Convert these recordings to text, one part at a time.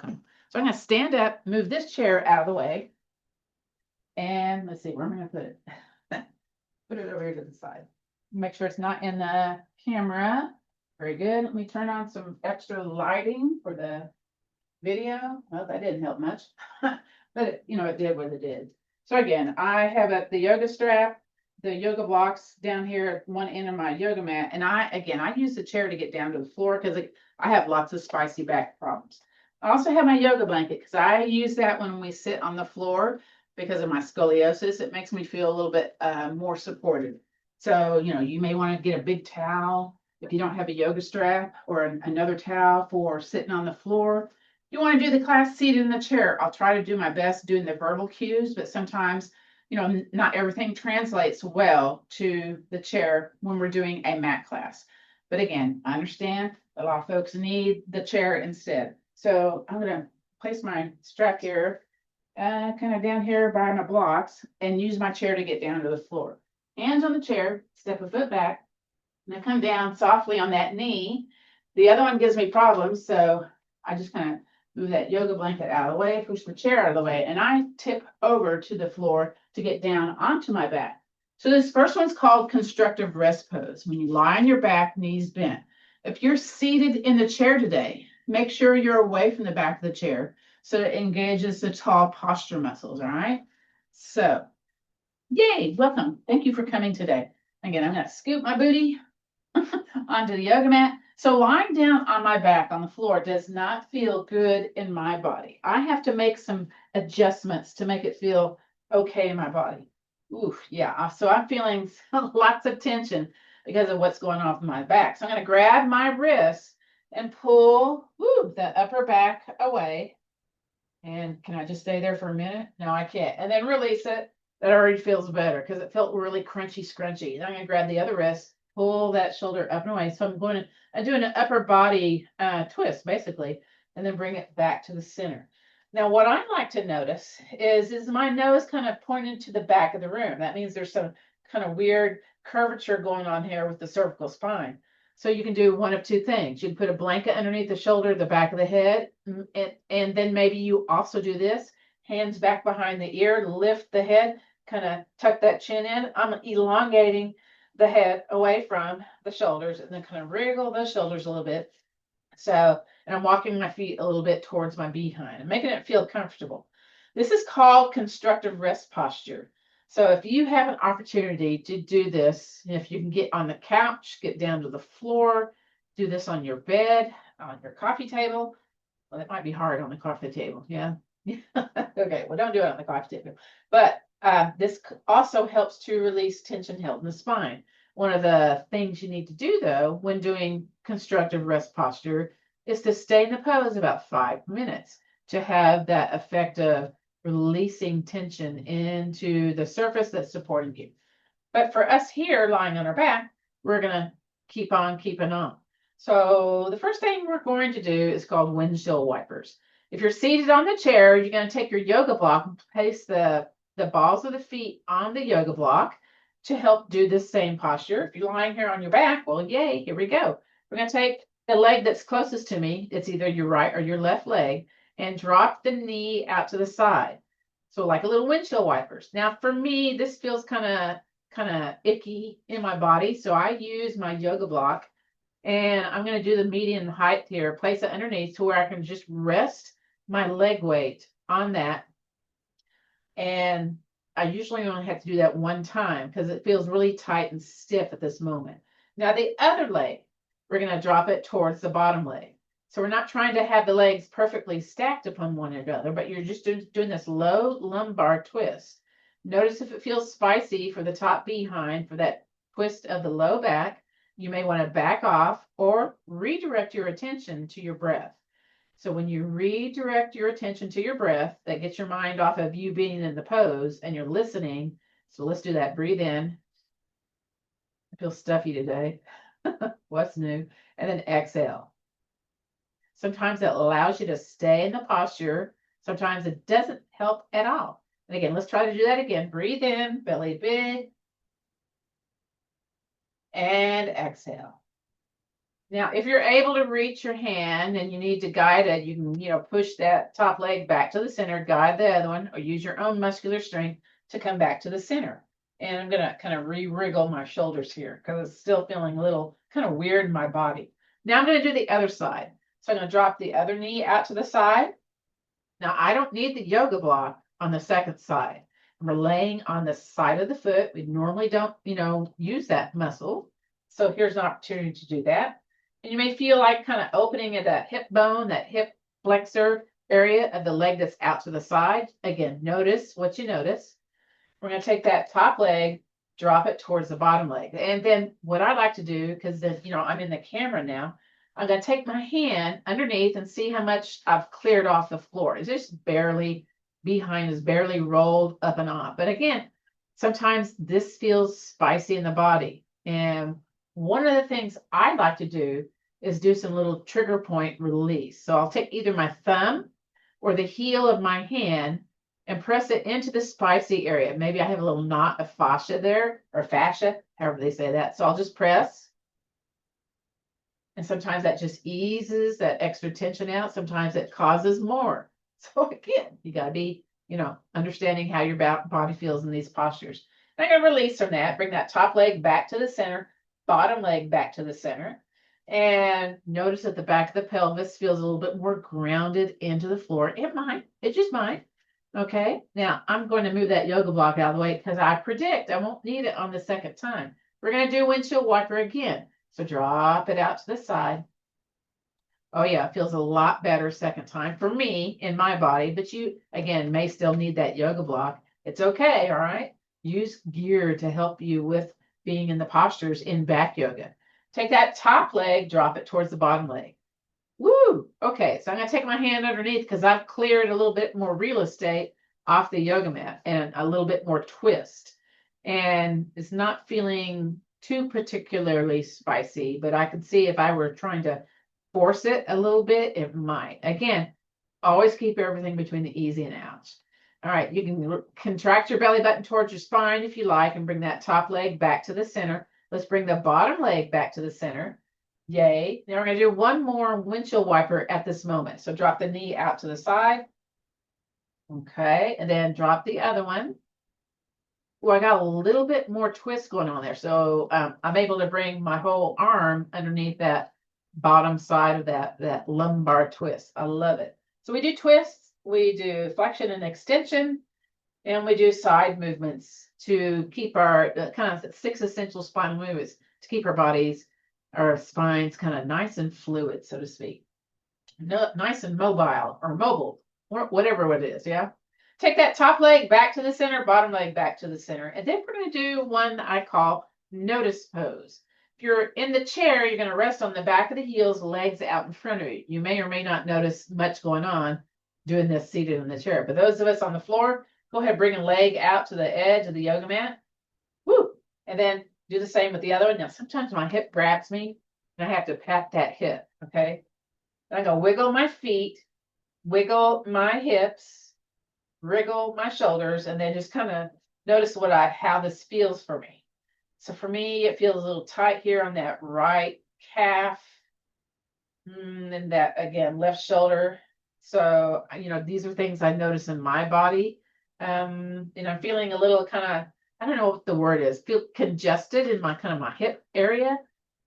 So I'm going to stand up, move this chair out of the way, and let's see, where am I going to put it? Put it over here to the side. Make sure it's not in the camera. Very good. Let me turn on some extra lighting for the video. Well, that didn't help much, but it did what it did. So again, I have the yoga strap, the yoga blocks down here at one end of my yoga mat. And I use the chair to get down to the floor because I have lots of spicy back problems. I also have my yoga blanket because I use that when we sit on the floor because of my scoliosis. It makes me feel a little bit more supported. So, you may want to get a big towel if you don't have a yoga strap or another towel for sitting on the floor. You want to do the class seated in the chair. I'll try to do my best doing the verbal cues, but sometimes, not everything translates well to the chair when we're doing a mat class. But again, I understand a lot of folks need the chair instead. So I'm going to place my strap here, kind of down here by my blocks, and use my chair to get down to the floor. Hands on the chair, step a foot back, and I come down softly on that knee. The other one gives me problems, so I just kind of move that yoga blanket out of the way, push the chair out of the way, and I tip over to the floor to get down onto my back. So this first one's called constructive rest pose. When you lie on your back, knees bent. If you're seated in the chair today, make sure you're away from the back of the chair so it engages the tall posture muscles, all right? So, yay, welcome. Thank you for coming today. Again, I'm going to scoop my booty onto the yoga mat. So lying down on my back on the floor does not feel good in my body. I have to make some adjustments to make it feel okay in my body. Oof, yeah. So I'm feeling lots of tension because of what's going on with my back. So I'm going to grab my wrist and pull the upper back away. And can I just stay there for a minute? No, I can't. And then release it. That already feels better because it felt really crunchy, scrunchy. Then I'm going to grab the other wrist, pull that shoulder up and away. So I'm doing an upper body twist, basically, and then bring it back to the center. Now, what I like to notice is my nose kind of pointing to the back of the room. That means there's some kind of weird curvature going on here with the cervical spine. So you can do one of two things. You can put a blanket underneath the shoulder, the back of the head, and then maybe you also do this, hands back behind the ear, lift the head, kind of tuck that chin in. I'm elongating the head away from the shoulders and then kind of wriggle the shoulders a little bit. So, and I'm walking my feet a little bit towards my behind and making it feel comfortable. This is called constructive rest posture. So if you have an opportunity to do this, if you can get on the couch, get down to the floor, do this on your bed, on your coffee table. Well, that might be hard on the coffee table. Yeah. Okay. Well, don't do it on the coffee table. But this also helps to release tension held in the spine. One of the things you need to do, though, when doing constructive rest posture is to stay in the pose about 5 minutes to have that effect of releasing tension into the surface that's supporting you. But for us here lying on our back, we're going to keep on keeping on. So the first thing we're going to do is called windshield wipers. If you're seated on the chair, you're going to take your yoga block and place the balls of the feet on the yoga block to help do this same posture. If you're lying here on your back, well, yay, here we go. We're going to take the leg that's closest to me, it's either your right or your left leg, and drop the knee out to the side. So like a little windshield wipers. Now for me, this feels kind of icky in my body. So I use my yoga block and I'm going to do the median height here, place it underneath to where I can just rest my leg weight on that. And I usually only have to do that one time because it feels really tight and stiff at this moment. Now the other leg, we're going to drop it towards the bottom leg. So we're not trying to have the legs perfectly stacked upon one another, but you're just doing this low lumbar twist. Notice if it feels spicy for the top behind for that twist of the low back. You may want to back off or redirect your attention to your breath. So when you redirect your attention to your breath, that gets your mind off of you being in the pose and you're listening. So let's do that. Breathe in. I feel stuffy today. What's new? And then exhale. Sometimes it allows you to stay in the posture. Sometimes it doesn't help at all. And again, let's try to do that again. Breathe in, belly big. And exhale. Now, if you're able to reach your hand and you need to guide it, you can, push that top leg back to the center, guide the other one, or use your own muscular strength to come back to the center. And I'm gonna kind of re-wriggle my shoulders here because it's still feeling a little kind of weird in my body. Now I'm gonna do the other side. So I'm gonna drop the other knee out to the side. Now I don't need the yoga block on the second side. I'm laying on the side of the foot. We normally don't, use that muscle. So here's an opportunity to do that. And you may feel like kind of opening at that hip bone, that hip flexor area of the leg that's out to the side. Again, notice what you notice. We're going to take that top leg, drop it towards the bottom leg. And then what I like to do, because then, I'm in the camera now, I'm going to take my hand underneath and see how much I've cleared off the floor. It's just barely, behind is barely rolled up and off. But again, sometimes this feels spicy in the body. And one of the things I like to do is do some little trigger point release. So I'll take either my thumb or the heel of my hand and press it into the spicy area. Maybe I have a little knot of fascia there, or fascia, however they say that. So I'll just press. And sometimes that just eases that extra tension out. Sometimes it causes more. So again, you got to be, understanding how your body feels in these postures. And I'm going to release from that, bring that top leg back to the center, bottom leg back to the center. And notice that the back of the pelvis feels a little bit more grounded into the floor. It just might. Okay, now I'm going to move that yoga block out of the way because I predict I won't need it on the second time. We're going to do windshield wiper again. So drop it out to the side. Oh yeah, it feels a lot better second time for me in my body, but you, again, may still need that yoga block. It's okay, all right? Use gear to help you with being in the postures in back yoga. Take that top leg, drop it towards the bottom leg. Woo! Okay, so I'm going to take my hand underneath because I've cleared a little bit more real estate off the yoga mat and a little bit more twist. And it's not feeling too particularly spicy, but I could see if I were trying to force it a little bit, it might. Again, always keep everything between the easy and ouch. All right, you can contract your belly button towards your spine if you like and bring that top leg back to the center. Let's bring the bottom leg back to the center. Yay. Now we're going to do one more windshield wiper at this moment. So drop the knee out to the side. Okay, and then drop the other one. Well, I got a little bit more twist going on there. So I'm able to bring my whole arm underneath that bottom side of that lumbar twist. I love it. So we do twists, we do flexion and extension, and we do side movements to keep our kind of 6 essential spinal movements to keep our spines kind of nice and fluid, so to speak. Nice and mobile or mobile, or whatever it is, yeah? Take that top leg back to the center, bottom leg back to the center. And then we're going to do one I call notice pose. If you're in the chair, you're going to rest on the back of the heels, legs out in front of you. You may or may not notice much going on doing this seated in the chair. But those of us on the floor, go ahead, bring a leg out to the edge of the yoga mat. Woo! And then do the same with the other one. Now, sometimes my hip grabs me and I have to pat that hip, okay? I'm going to wiggle my feet, wiggle my hips, wriggle my shoulders, and then just kind of notice how this feels for me. So for me, it feels a little tight here on that right calf, and that, again, left shoulder. So, these are things I notice in my body. And I'm feeling a little kind of, I don't know what the word is, feel congested in my hip area,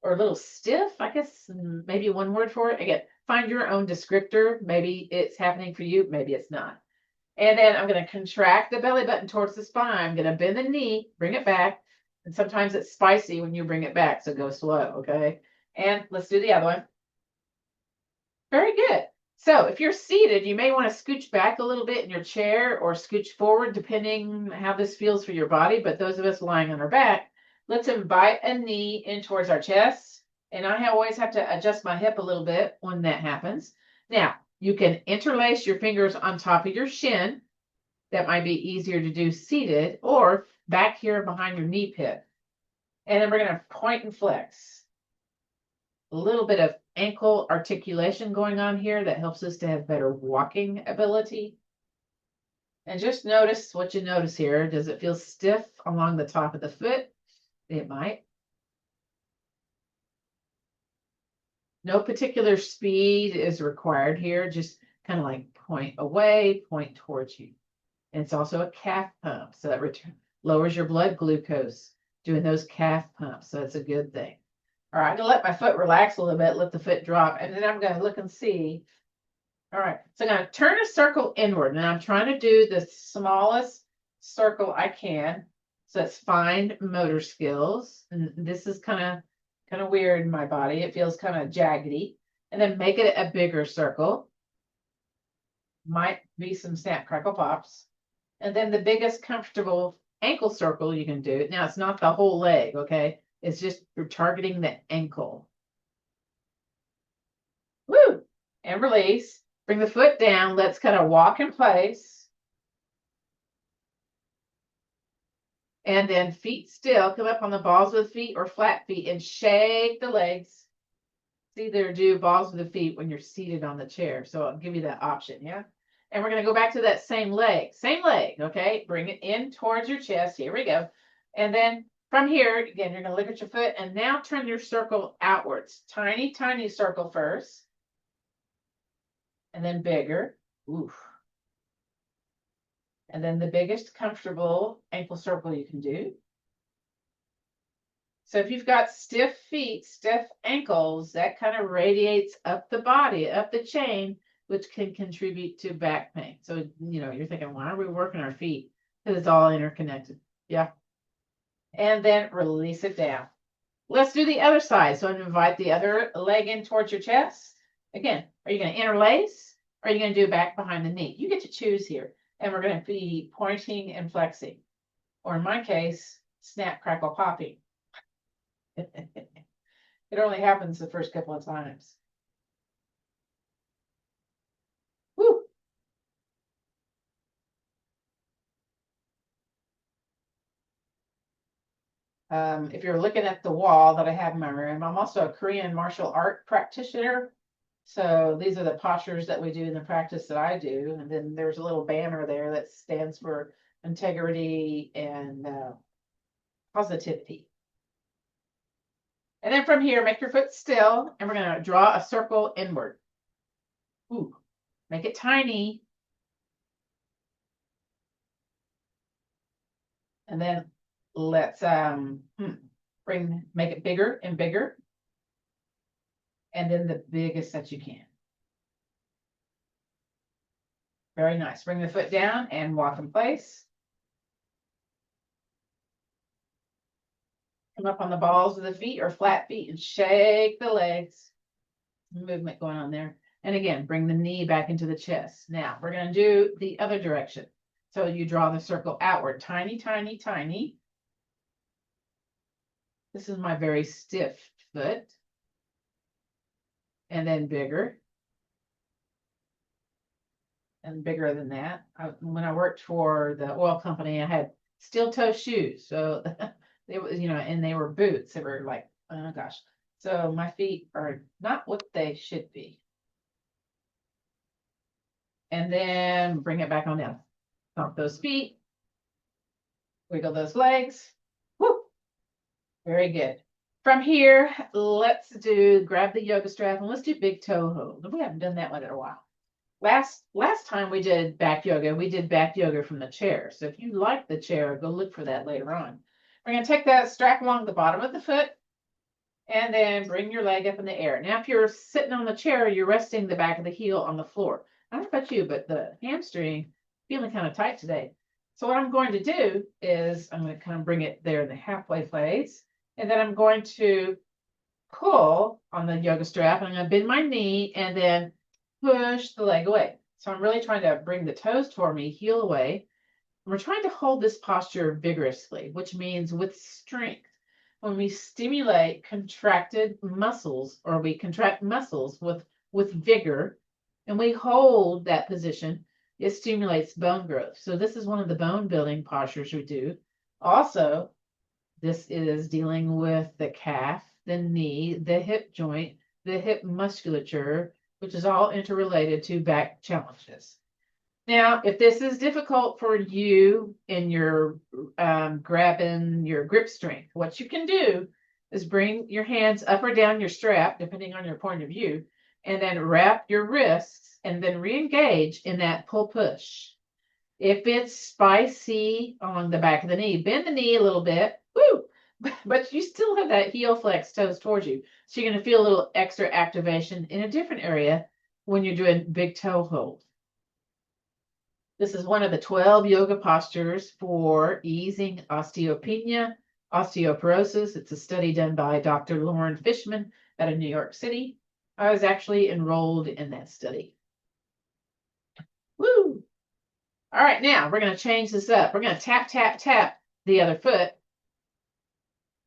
or a little stiff, I guess, maybe one word for it. Again, find your own descriptor. Maybe it's happening for you, maybe it's not. And then I'm going to contract the belly button towards the spine. I'm going to bend the knee, bring it back. And sometimes it's spicy when you bring it back, so go slow, okay? And let's do the other one. Very good. So if you're seated, you may want to scooch back a little bit in your chair or scooch forward, depending how this feels for your body. But those of us lying on our back, let's invite a knee in towards our chest. And I always have to adjust my hip a little bit when that happens. Now, you can interlace your fingers on top of your shin. That might be easier to do seated, or back here behind your knee pit. And then we're going to point and flex. A little bit of ankle articulation going on here that helps us to have better walking ability. And just notice what you notice here. Does it feel stiff along the top of the foot? It might. No particular speed is required here, just kind of like point away, point towards you. And it's also a calf pump, so that lowers your blood glucose doing those calf pumps. So it's a good thing. All right, I'm gonna let my foot relax a little bit, let the foot drop, and then I'm gonna look and see. All right, so I'm gonna turn a circle inward, and I'm trying to do the smallest circle I can. So it's fine motor skills, and this is kind of weird in my body. It feels kind of jaggedy, and then make it a bigger circle. Might be some snap crackle pops, and then the biggest comfortable ankle circle you can do. Now it's not the whole leg, okay? It's just you're targeting the ankle. Woo! And release. Bring the foot down. Let's kind of walk in place. And then feet still. Come up on the balls of the feet or flat feet and shake the legs. It's either do balls of the feet when you're seated on the chair. So I'll give you that option, yeah? And we're going to go back to that same leg. Same leg, okay? Bring it in towards your chest. Here we go. And then from here, again, you're going to look at your foot and now turn your circle outwards. Tiny, tiny circle first. And then bigger. Oof. And then the biggest comfortable ankle circle you can do. So if you've got stiff feet, stiff ankles, that kind of radiates up the body, up the chain, which can contribute to back pain. So, you're thinking, why are we working our feet? Because it's all interconnected. Yeah. And then release it down. Let's do the other side. So invite the other leg in towards your chest. Again, are you going to interlace? Or are you going to do back behind the knee? You get to choose here. And we're going to be pointing and flexing. Or in my case, snap, crackle, popping. It only happens the first couple of times. Woo. If you're looking at the wall that I have in my room, I'm also a Korean martial art practitioner. So these are the postures that we do in the practice that I do. And then there's a little banner there that stands for integrity and positivity. And then from here, make your foot still, and we're going to draw a circle inward. Ooh, make it tiny. And then let's make it bigger and bigger. And then the biggest that you can. Very nice. Bring the foot down and walk in place. Come up on the balls of the feet or flat feet and shake the legs. Movement going on there. And again, bring the knee back into the chest. Now we're going to do the other direction. So you draw the circle outward. Tiny, tiny, tiny. This is my very stiff foot. And then bigger. And bigger than that. When I worked for the oil company, I had steel toe shoes. So it was, and they were boots. They were like, oh gosh. So my feet are not what they should be. And then bring it back on down. Pump those feet. Wiggle those legs. Woo! Very good. From here, let's grab the yoga strap and let's do big toe hold. We haven't done that one in a while. Last time we did back yoga from the chair. So if you like the chair, go look for that later on. We're going to take that strap along the bottom of the foot and then bring your leg up in the air. Now, if you're sitting on the chair, you're resting the back of the heel on the floor. I don't know about you, but the hamstring feeling kind of tight today. So what I'm going to do is I'm going to kind of bring it there in the halfway place. And then I'm going to pull on the yoga strap. I'm going to bend my knee and then push the leg away. So I'm really trying to bring the toes toward me, heel away. And we're trying to hold this posture vigorously, which means with strength. When we stimulate contracted muscles, or we contract muscles with vigor, and we hold that position, it stimulates bone growth. So this is one of the bone building postures we do. Also, this is dealing with the calf, the knee, the hip joint, the hip musculature, which is all interrelated to back challenges. Now, if this is difficult for you in your grabbing your grip strength, what you can do is bring your hands up or down your strap, depending on your point of view, and then wrap your wrists and then re-engage in that pull push. If it's spicy on the back of the knee, bend the knee a little bit, woo, but you still have that heel flex toes towards you. So you're going to feel a little extra activation in a different area when you're doing big toe hold. This is one of the 12 yoga postures for easing osteopenia, osteoporosis. It's a study done by Dr. Lauren Fishman out of New York City. I was actually enrolled in that study. Woo! All right, now we're going to change this up. We're going to tap, tap, tap the other foot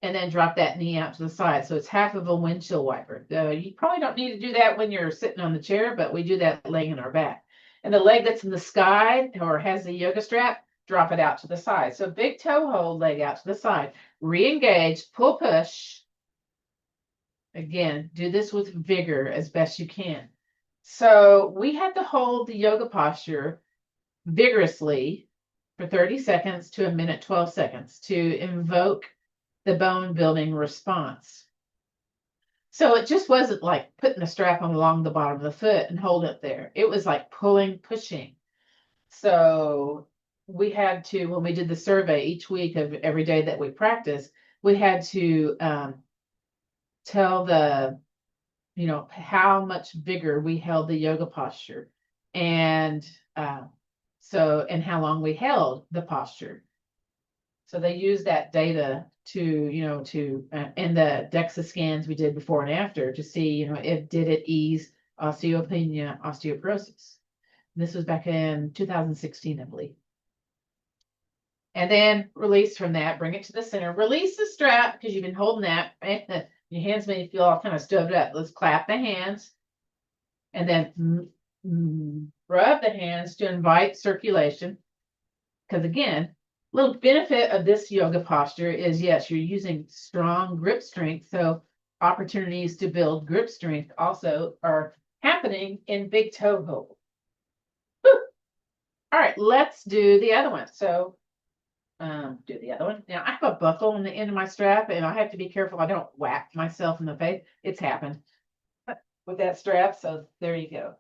and then drop that knee out to the side. So it's half of a windshield wiper. You probably don't need to do that when you're sitting on the chair, but we do that laying on our back. And the leg that's in the sky or has the yoga strap, drop it out to the side. So big toe hold, leg out to the side. Re-engage, pull, push. Again, do this with vigor as best you can. So we had to hold the yoga posture vigorously for 30 seconds to a minute 12 seconds to invoke the bone building response. So it just wasn't like putting a strap on along the bottom of the foot and hold it there. It was like pulling, pushing. So we had to, when we did the survey each week of every day that we practiced, we had to tell the, how much bigger we held the yoga posture and and how long we held the posture. So they used that data to, in the DEXA scans we did before and after to see, if did it ease osteopenia, osteoporosis. This was back in 2016, I believe. And then release from that, bring it to the center, release the strap because you've been holding that. Your hands may feel all kind of stuffed up. Let's clap the hands and then rub the hands to invite circulation. Because again, little benefit of this yoga posture is, yes, you're using strong grip strength. So opportunities to build grip strength also are happening in big toe hold. Whew. All right, let's do the other one. So do the other one. Now I have a buckle on the end of my strap and I have to be careful I don't whack myself in the face. It's happened with that strap. So there you go.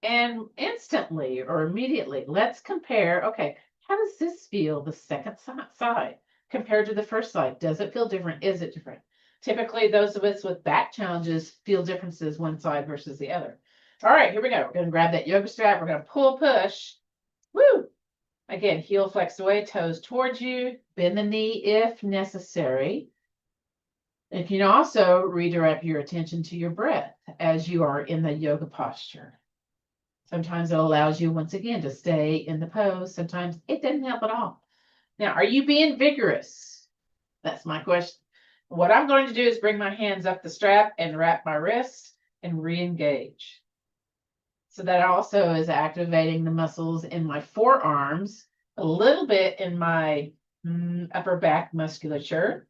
And instantly or immediately, let's compare. Okay, how does this feel the second side compared to the first side? Does it feel different? Is it different? Typically, those of us with back challenges feel differences one side versus the other. All right, here we go. We're going to grab that yoga strap. We're going to pull, push. Woo! Again, heel flexed away, toes towards you. Bend the knee if necessary. You can also redirect your attention to your breath as you are in the yoga posture. Sometimes it allows you, once again, to stay in the pose. Sometimes it doesn't help at all. Now, are you being vigorous? That's my question. What I'm going to do is bring my hands up the strap and wrap my wrists and re-engage. So that also is activating the muscles in my forearms, a little bit in my upper back musculature.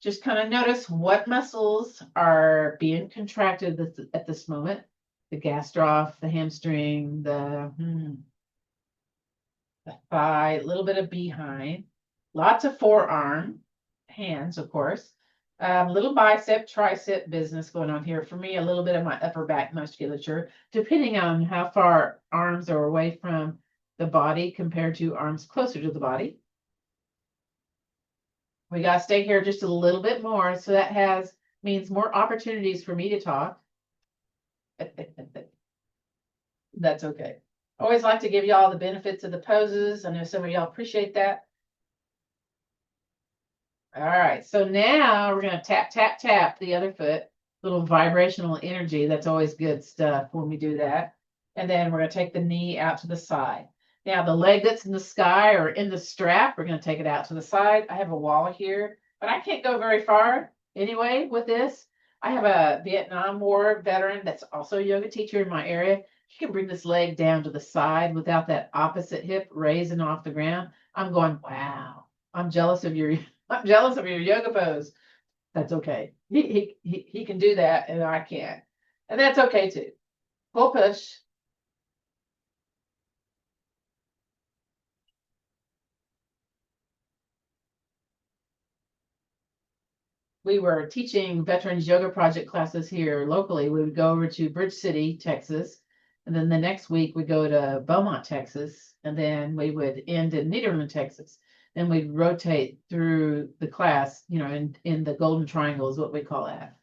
Just kind of notice what muscles are being contracted at this moment. The gastroc, the hamstring, the thigh, a little bit of behind, lots of forearm, hands, of course, little bicep, tricep business going on here. For me, a little bit of my upper back musculature, depending on how far arms are away from the body compared to arms closer to the body. We got to stay here just a little bit more. So that means more opportunities for me to talk. That's okay. Always like to give y'all the benefits of the poses. I know some of y'all appreciate that. All right, so now we're going to tap, tap, tap the other foot. Little vibrational energy. That's always good stuff when we do that. And then we're going to take the knee out to the side. Now the leg that's in the sky or in the strap, we're going to take it out to the side. I have a wall here, but I can't go very far anyway with this. I have a Vietnam War veteran that's also a yoga teacher in my area. She can bring this leg down to the side without that opposite hip raising off the ground. I'm going, wow, I'm jealous of your yoga pose. That's okay. He can do that and I can't. And that's okay too. Pull, push. we were teaching Veterans Yoga Project classes here locally. We would go over to Bridge City, Texas. And then the next week we go to Beaumont, Texas. And then we would end in Nederland, Texas. Then we'd rotate through the class, in the Golden Triangle is what we call that.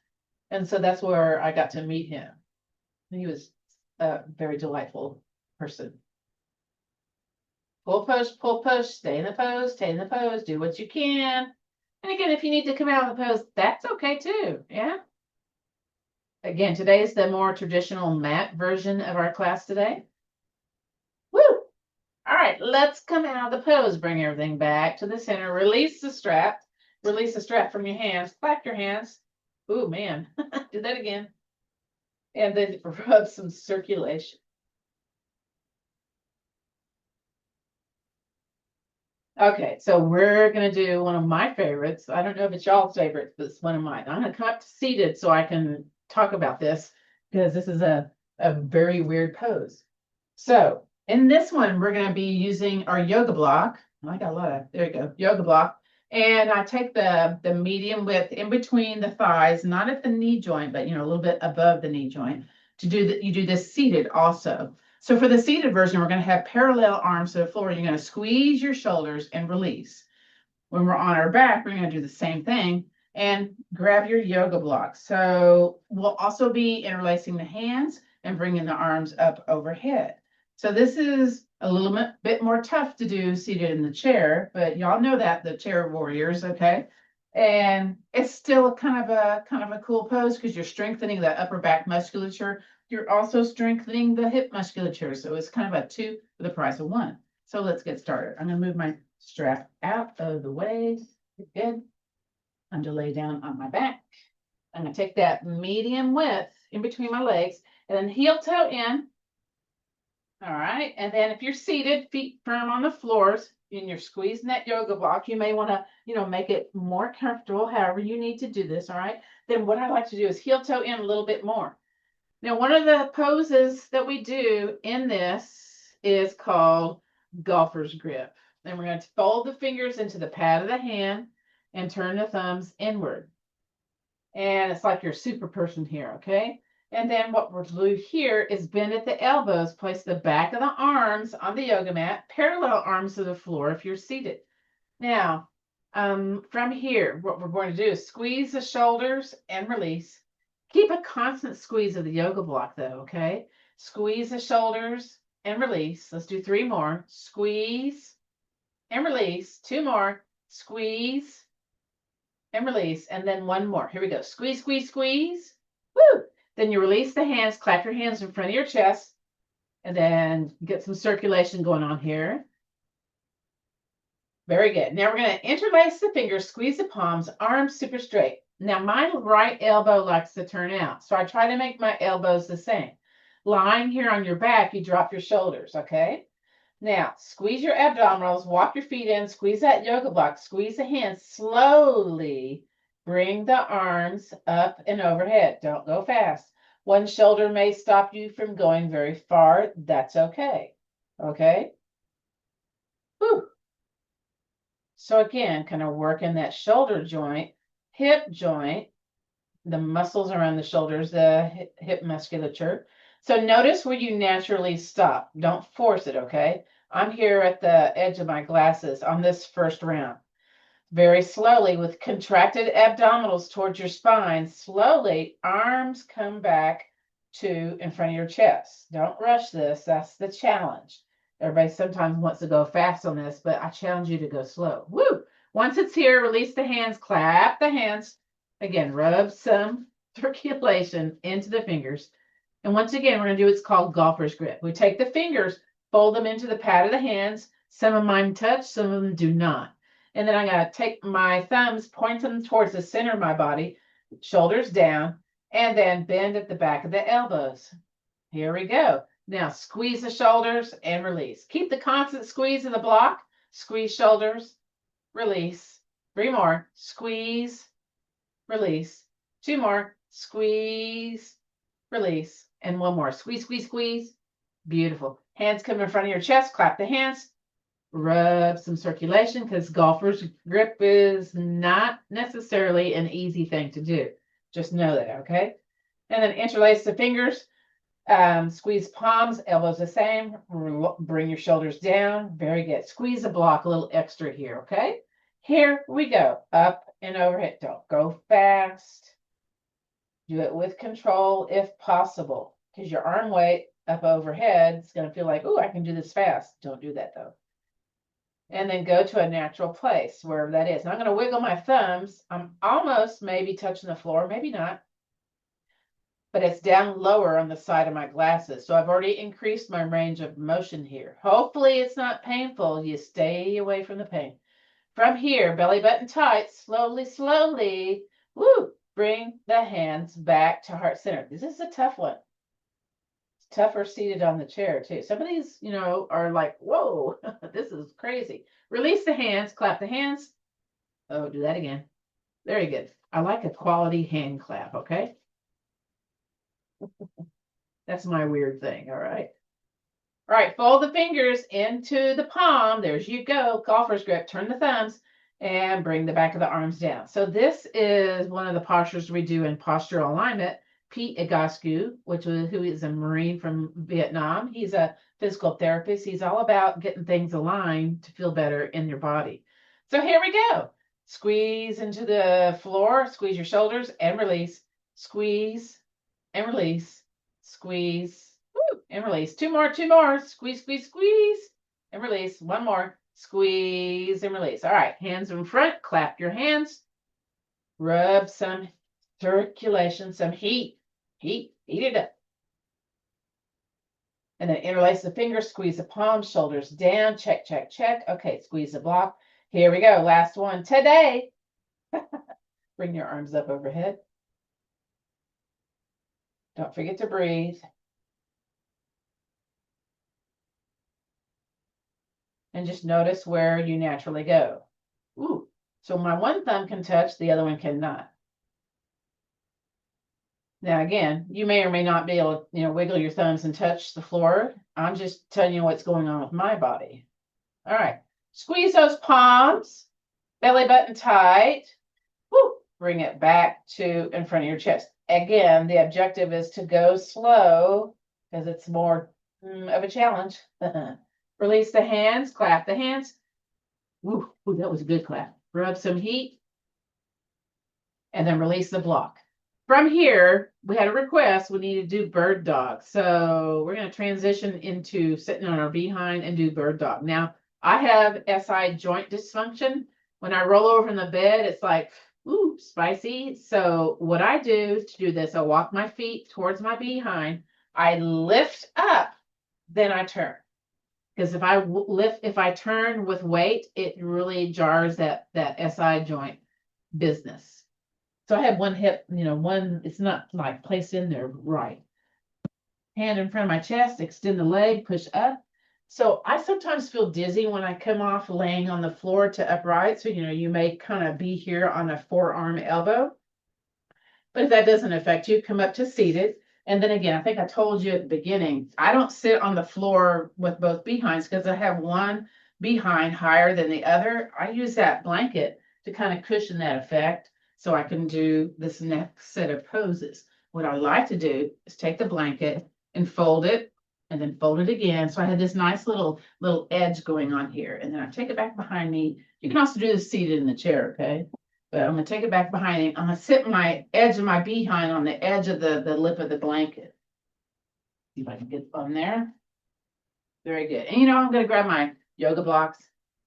And so that's where I got to meet him. He was a very delightful person. Pull, push, stay in the pose, stay in the pose, do what you can. And again, if you need to come out of the pose, that's okay too. Yeah. Again, today is the more traditional mat version of our class today. Woo! All right, let's come out of the pose. Bring everything back to the center. Release the strap. Release the strap from your hands. Clap your hands. Ooh, man. Do that again. And then rub some circulation. Okay, so we're going to do one of my favorites. I don't know if it's y'all's favorite, but it's one of mine. I'm going to come up to seated so I can talk about this because this is a very weird pose. So in this one, we're going to be using our yoga block. I got a lot of, there you go, yoga block. And I take the medium width in between the thighs, not at the knee joint, but, a little bit above the knee joint to do that. You do this seated also. So for the seated version, we're going to have parallel arms to the floor. You're going to squeeze your shoulders and release. When we're on our back, we're going to do the same thing and grab your yoga block. So we'll also be interlacing the hands and bringing the arms up overhead. So this is a little bit more tough to do seated in the chair, but y'all know that, the chair warriors, okay? And it's still kind of a cool pose because you're strengthening the upper back musculature. You're also strengthening the hip musculature. So it's kind of a two for the price of one. So let's get started. I'm going to move my strap out of the way. Good. I'm going to lay down on my back. I'm going to take that medium width in between my legs and then heel toe in. All right. And then if you're seated, feet firm on the floors, and you're squeezing that yoga block, you may want to, make it more comfortable, however you need to do this. All right. Then what I like to do is heel toe in a little bit more. Now, one of the poses that we do in this is called golfer's grip. And we're going to fold the fingers into the pad of the hand and turn the thumbs inward. And it's like you're a super person here, okay? And then what we'll do here is bend at the elbows, place the back of the arms on the yoga mat, parallel arms to the floor if you're seated. Now, from here, what we're going to do is squeeze the shoulders and release. Keep a constant squeeze of the yoga block though, okay? Squeeze the shoulders and release. Let's do 3 more. Squeeze and release. 2 more. Squeeze and release. And then 1 more. Here we go. Squeeze, squeeze, squeeze. Woo! Then you release the hands, clap your hands in front of your chest, and then get some circulation going on here. Very good. Now we're going to interlace the fingers, squeeze the palms, arms super straight. Now my right elbow likes to turn out, so I try to make my elbows the same. Lying here on your back, you drop your shoulders, okay? Now, squeeze your abdominals, walk your feet in, squeeze that yoga block, squeeze the hands, slowly bring the arms up and overhead. Don't go fast. One shoulder may stop you from going very far. That's okay. Okay? Whew. So again, kind of working that shoulder joint, hip joint, the muscles around the shoulders, the hip musculature. So notice where you naturally stop. Don't force it, okay? I'm here at the edge of my glasses on this first round. Very slowly, with contracted abdominals towards your spine, slowly, arms come back to in front of your chest. Don't rush this. That's the challenge. Everybody sometimes wants to go fast on this, but I challenge you to go slow. Woo! Once it's here, release the hands, clap the hands. Again, rub some circulation into the fingers. And once again, we're going to do what's called golfer's grip. We take the fingers, fold them into the pad of the hands. Some of mine touch, some of them do not. And then I'm going to take my thumbs, point them towards the center of my body, shoulders down, and then bend at the back of the elbows. Here we go. Now squeeze the shoulders and release. Keep the constant squeeze of the block. Squeeze shoulders, release. 3 more. Squeeze, release. 2 more. Squeeze, release. And 1 more. Squeeze, squeeze, squeeze. Beautiful. Hands come in front of your chest. Clap the hands. Rub some circulation because golfer's grip is not necessarily an easy thing to do. Just know that, okay? And then interlace the fingers. Squeeze palms, elbows the same. Bring your shoulders down. Very good. Squeeze the block a little extra here, okay? Here we go. Up and overhead. Don't go fast. Do it with control if possible, because your arm weight up overhead is going to feel like, oh, I can do this fast. Don't do that though. And then go to a natural place, wherever that is. And I'm going to wiggle my thumbs. I'm almost maybe touching the floor, maybe not, but it's down lower on the side of my glasses. So I've already increased my range of motion here. Hopefully it's not painful. You stay away from the pain. From here, belly button tight, slowly, slowly, woo, bring the hands back to heart center. This is a tough one. It's tougher seated on the chair too. Some of these, are like, whoa, this is crazy. Release the hands, clap the hands. Oh, do that again. Very good. I like a quality hand clap, okay? That's my weird thing, all right? All right, fold the fingers into the palm. There's you go. Golfer's grip. Turn the thumbs and bring the back of the arms down. So this is one of the postures we do in postural alignment. Pete Egascu, who is a Marine from Vietnam. He's a physical therapist. He's all about getting things aligned to feel better in your body. So here we go. Squeeze into the floor. Squeeze your shoulders and release. Squeeze and release. Squeeze and release. Two more. Squeeze, squeeze, squeeze, and release. One more. Squeeze and release. All right, hands in front. Clap your hands. Rub some circulation, some heat. Heat it up. And then interlace the fingers. Squeeze the palms, shoulders down. Check, check, check. Okay, squeeze the block. Here we go. Last one today. Bring your arms up overhead. Don't forget to breathe. And just notice where you naturally go. Ooh, so my one thumb can touch, the other one cannot. Now, again, you may or may not be able to, wiggle your thumbs and touch the floor. I'm just telling you what's going on with my body. All right, squeeze those palms, belly button tight. Woo, bring it back to in front of your chest. Again, the objective is to go slow because it's more of a challenge. Release the hands, clap the hands. Ooh, that was a good clap. Rub some heat. And then release the block. From here, we had a request. We need to do bird dog. So we're going to transition into sitting on our behind and do bird dog. Now, I have SI joint dysfunction. When I roll over in the bed, it's like, ooh, spicy. So what I do to do this, I walk my feet towards my behind. I lift up, then I turn. Because if I turn with weight, it really jars that SI joint business. So I have one hip, it's not like placed in there right. Hand in front of my chest, extend the leg, push up. So I sometimes feel dizzy when I come off laying on the floor to upright. So, you may kind of be here on a forearm elbow. But if that doesn't affect you, come up to seated. And then again, I think I told you at the beginning, I don't sit on the floor with both behinds because I have one behind higher than the other. I use that blanket to kind of cushion that effect so I can do this next set of poses. What I like to do is take the blanket and fold it and then fold it again. So I have this nice little edge going on here. And then I take it back behind me. You can also do this seated in the chair, okay? But I'm going to take it back behind me. I'm going to sit my edge of my behind on the edge of the lip of the blanket. See if I can get on there. Very good. And I'm going to grab my yoga blocks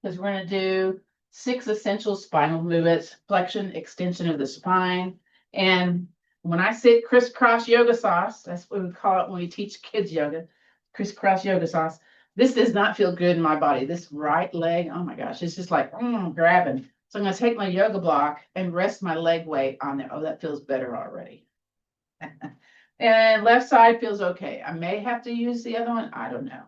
because we're going to do 6 essential spinal movements, flexion, extension of the spine. And when I sit crisscross yoga sauce, that's what we call it when we teach kids yoga, crisscross yoga sauce. This does not feel good in my body. This right leg, oh my gosh, it's just like grabbing. So I'm going to take my yoga block and rest my leg weight on there. Oh, that feels better already. And left side feels okay. I may have to use the other one. I don't know.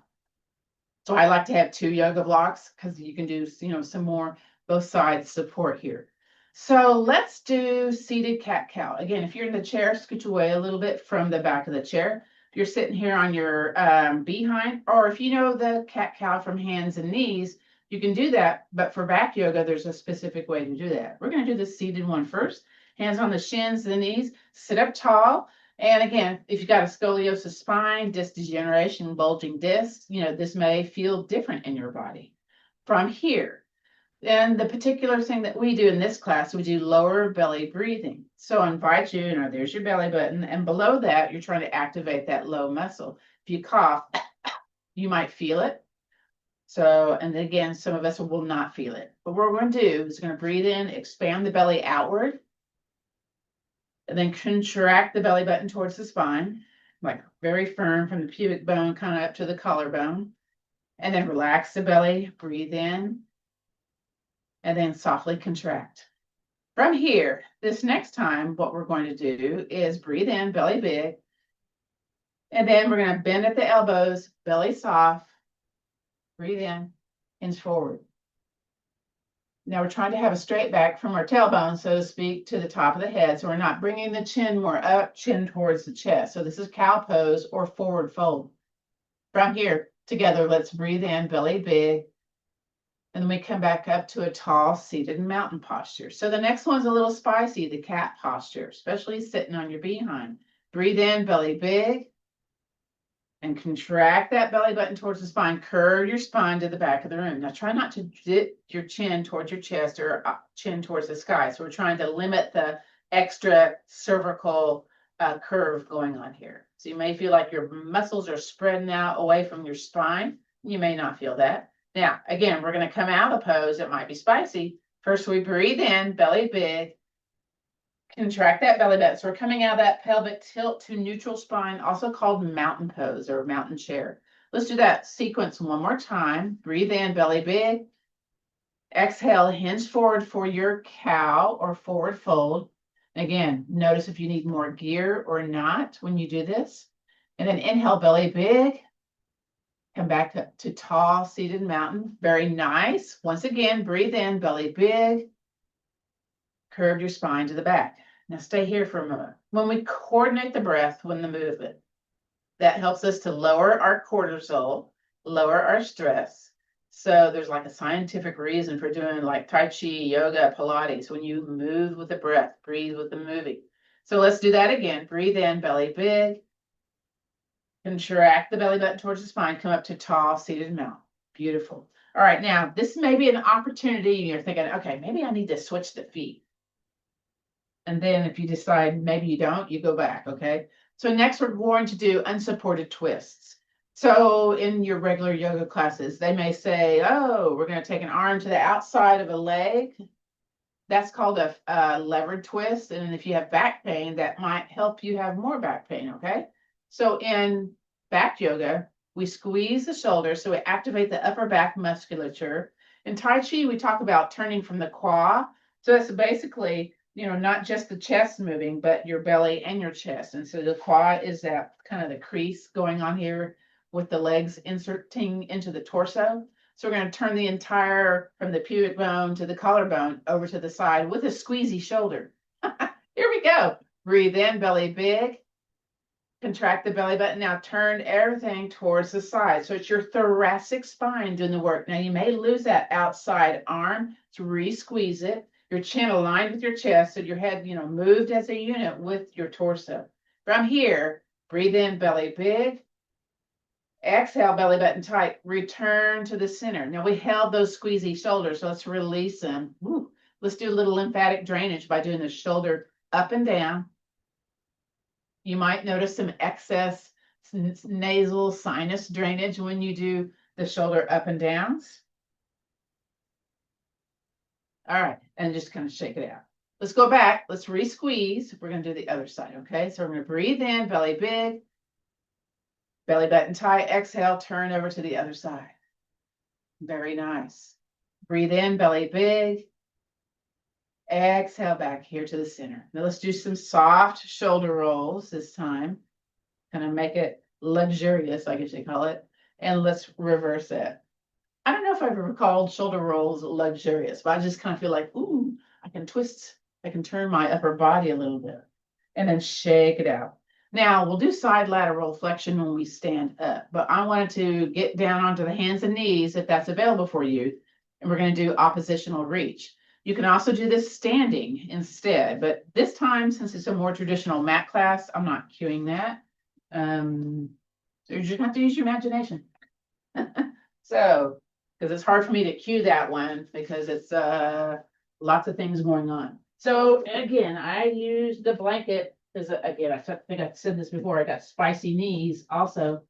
So I like to have 2 yoga blocks because you can do, some more both sides support here. So let's do seated cat-cow. Again, if you're in the chair, scoot away a little bit from the back of the chair. If you're sitting here on your behind, or if you know the cat-cow from hands and knees, You can do that, but for back yoga, there's a specific way to do that. We're going to do the seated one first. Hands on the shins, the knees, sit up tall. And again, if you've got a scoliosis spine, disc degeneration, bulging discs, this may feel different in your body. From here, and the particular thing that we do in this class, we do lower belly breathing. So I invite you, there's your belly button, and below that, you're trying to activate that low muscle. If you cough, you might feel it. So, and again, some of us will not feel it. But what we're going to do is going to breathe in, expand the belly outward, and then contract the belly button towards the spine, like very firm from the pubic bone kind of up to the collarbone. And then relax the belly, breathe in, and then softly contract. From here, this next time, what we're going to do is breathe in, belly big, and then we're going to bend at the elbows, belly soft, breathe in, hinge forward. Now we're trying to have a straight back from our tailbone, so to speak, to the top of the head. So we're not bringing the chin more up, chin towards the chest. So this is cow pose or forward fold. From here, together, let's breathe in, belly big. And then we come back up to a tall seated mountain posture. So the next one's a little spicy, the cat posture, especially sitting on your behind. Breathe in, belly big. And contract that belly button towards the spine. Curve your spine to the back of the room. Now try not to dip your chin towards your chest or chin towards the sky. So we're trying to limit the extra cervical curve going on here. So you may feel like your muscles are spreading out away from your spine. You may not feel that. Now, again, we're going to come out of pose. It might be spicy. First, we breathe in, belly big. Contract that belly button. So we're coming out of that pelvic tilt to neutral spine, also called mountain pose or mountain chair. Let's do that sequence one more time. Breathe in, belly big. Exhale, hinge forward for your cow or forward fold. Again, notice if you need more gear or not when you do this. And then inhale, belly big. Come back up to tall seated mountain. Very nice. Once again, breathe in, belly big. Curve your spine to the back. Now stay here for a moment. When we coordinate the breath when the movement, that helps us to lower our cortisol, lower our stress. So there's like a scientific reason for doing like Tai Chi, yoga, Pilates, when you move with the breath, breathe with the moving. So let's do that again. Breathe in, belly big. Contract the belly button towards the spine, come up to tall seated mountain. Beautiful. All right, now this may be an opportunity. You're thinking, okay, maybe I need to switch the feet. And then if you decide maybe you don't, you go back, okay? So next we're going to do unsupported twists. So in your regular yoga classes, they may say, oh, we're going to take an arm to the outside of a leg. That's called a levered twist. And if you have back pain, that might help you have more back pain, okay? So in back yoga, we squeeze the shoulders, so we activate the upper back musculature. In Tai Chi, we talk about turning from the qua. So that's basically, not just the chest moving, but your belly and your chest. And so the qua is that kind of the crease going on here with the legs inserting into the torso. So we're going to turn the entire, from the pubic bone to the collarbone over to the side with a squeezy shoulder. Here we go. Breathe in, belly big. Contract the belly button. Now turn everything towards the side. So it's your thoracic spine doing the work. Now you may lose that outside arm to re-squeeze it. Your chin aligned with your chest, so your head, moved as a unit with your torso. From here, breathe in, belly big. Exhale, belly button tight. Return to the center. Now we held those squeezy shoulders, so let's release them. Woo. Let's do a little lymphatic drainage by doing the shoulder up and down. You might notice some excess nasal sinus drainage when you do the shoulder up and downs. All right, and just kind of shake it out. Let's go back. Let's re-squeeze. We're going to do the other side, okay? So we're going to breathe in, belly big, belly button tight. Exhale, turn over to the other side. Very nice. Breathe in, belly big. Exhale back here to the center. Now let's do some soft shoulder rolls this time. Kind of make it luxurious, I guess you call it. And let's reverse it. I don't know if I've ever called shoulder rolls luxurious, but I just kind of feel like, ooh, I can twist, I can turn my upper body a little bit. And then shake it out. Now we'll do side lateral flexion when we stand up, but I wanted to get down onto the hands and knees if that's available for you. and we're going to do oppositional reach. You can also do this standing instead, but this time, since it's a more traditional mat class, I'm not cueing that. So you're just gonna have to use your imagination. So, because it's hard for me to cue that one because it's lots of things going on. So again, I use the blanket because again, I think I said this before, I got spicy knees also.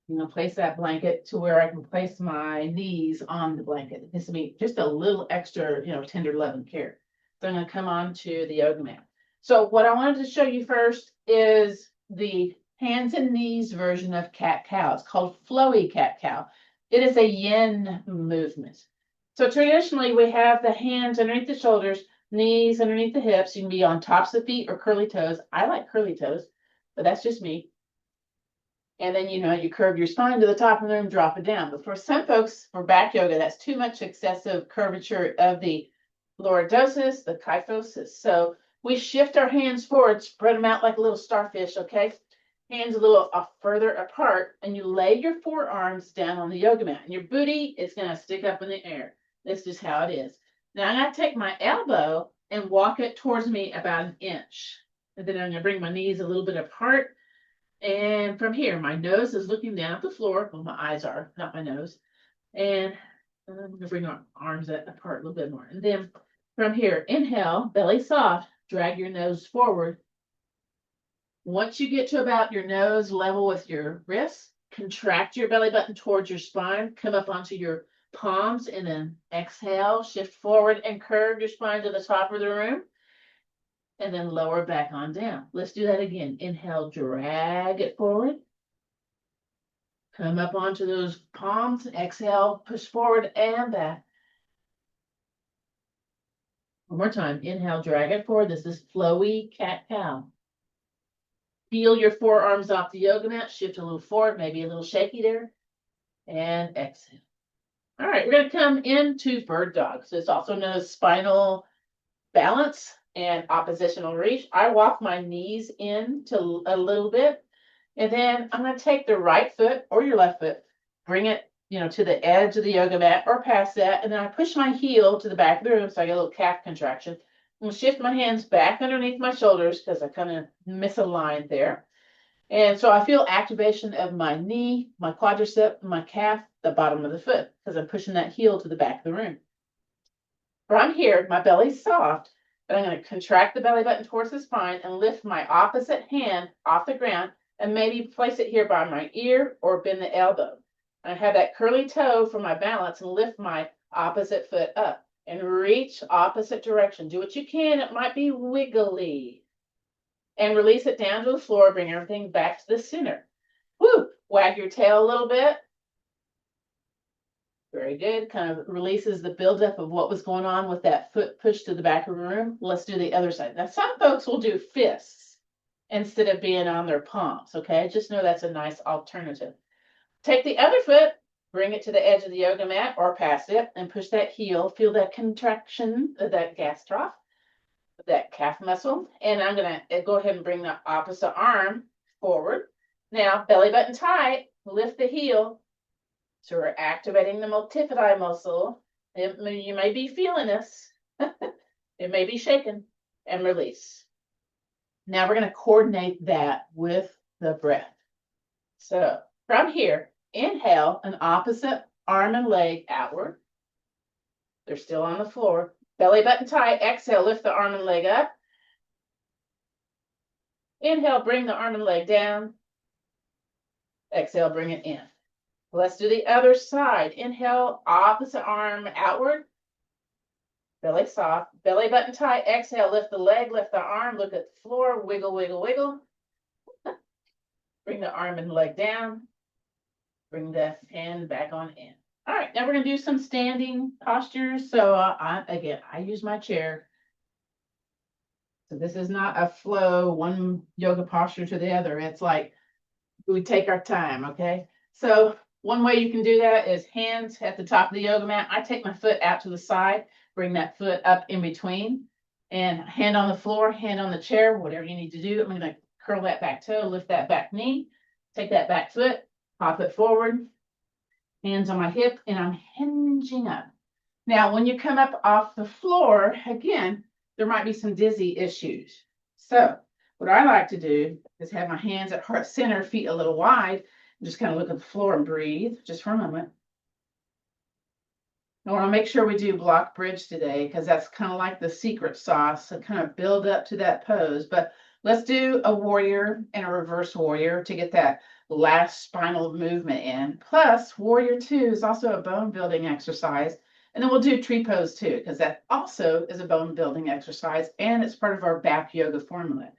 You know, place that blanket to where I can place my knees on the blanket. This will be just a little extra, tender love and care. So I'm going to come on to the yoga mat. So what I wanted to show you first is the hands and knees version of cat cow. It's called flowy cat cow. It is a yin movement. So traditionally we have the hands underneath the shoulders, knees underneath the hips. You can be on tops of the feet or curly toes. I like curly toes, but that's just me. And then, you curve your spine to the top and then drop it down. But for some folks, for back yoga, that's too much excessive curvature of the lordosis, the kyphosis. So we shift our hands forward, spread them out like a little starfish, okay? Hands a little further apart, and you lay your forearms down on the yoga mat. And your booty is going to stick up in the air. That's just how it is. Now I'm going to take my elbow and walk it towards me about an inch. And then I'm going to bring my knees a little bit apart. And from here, my nose is looking down at the floor. Well, my eyes are, not my nose. And I'm going to bring our arms apart a little bit more. And then from here, inhale, belly soft, drag your nose forward. Once you get to about your nose level with your wrists, contract your belly button towards your spine, come up onto your palms, and then exhale, shift forward and curve your spine to the top of the room. And then lower back on down. Let's do that again. Inhale, drag it forward. Come up onto those palms. Exhale, push forward and back. One more time. Inhale, drag it forward. This is flowy cat cow. Feel your forearms off the yoga mat. Shift a little forward, maybe a little shaky there. And exhale. All right, we're going to come into bird dog. So it's also known as spinal balance and oppositional reach. I walk my knees in to a little bit, and then I'm going to take the right foot or your left foot, bring it, to the edge of the yoga mat or past that, and then I push my heel to the back of the room, so I get a little calf contraction. I'm going to shift my hands back underneath my shoulders because I kind of misaligned there. And so I feel activation of my knee, my quadricep, my calf, the bottom of the foot, because I'm pushing that heel to the back of the room. From here, my belly's soft, but I'm going to contract the belly button towards the spine and lift my opposite hand off the ground and maybe place it here by my ear or bend the elbow. I have that curly toe for my balance and lift my opposite foot up and reach opposite direction. Do what you can. It might be wiggly. And release it down to the floor. Bring everything back to the center. Woo! Wag your tail a little bit. Very good. Kind of releases the buildup of what was going on with that foot push to the back of the room. Let's do the other side. Now, some folks will do fists instead of being on their palms, okay? Just know that's a nice alternative. Take the other foot, bring it to the edge of the yoga mat or past it, and push that heel. Feel that contraction of that gas trough, that calf muscle. And I'm going to go ahead and bring the opposite arm forward. Now, belly button tight, lift the heel. So we're activating the multifidi muscle. You may be feeling this. It may be shaken, and release. Now we're going to coordinate that with the breath. So from here, inhale an opposite arm and leg outward. They're still on the floor. Belly button tight. Exhale, lift the arm and leg up. Inhale, bring the arm and leg down. Exhale, bring it in. Let's do the other side. Inhale, opposite arm outward. Belly soft. Belly button tight. Exhale, lift the leg, lift the arm, look at the floor, wiggle, wiggle, wiggle. Bring the arm and leg down. Bring the hand back on in. All right, now we're going to do some standing postures. So I use my chair. So this is not a flow, one yoga posture to the other. It's like we take our time, okay? So one way you can do that is hands at the top of the yoga mat. I take my foot out to the side, bring that foot up in between, and hand on the floor, hand on the chair, whatever you need to do. I'm going to curl that back toe, lift that back knee, take that back foot, pop it forward, Hands on my hip, and I'm hinging up. Now, when you come up off the floor, again, there might be some dizzy issues. So what I like to do is have my hands at heart center, feet a little wide, and just kind of look at the floor and breathe just for a moment. I want to make sure we do block bridge today because that's kind of like the secret sauce and kind of build up to that pose. But let's do a warrior and a reverse warrior to get that last spinal movement in. Plus, warrior 2 is also a bone building exercise. And then we'll do tree pose too, because that also is a bone building exercise and it's part of our back yoga formula.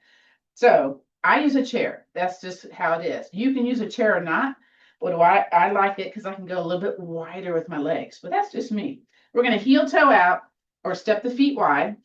So I use a chair. That's just how it is. You can use a chair or not. What do I like it because I can go a little bit wider with my legs, but that's just me. We're going to heel toe out or step the feet wide.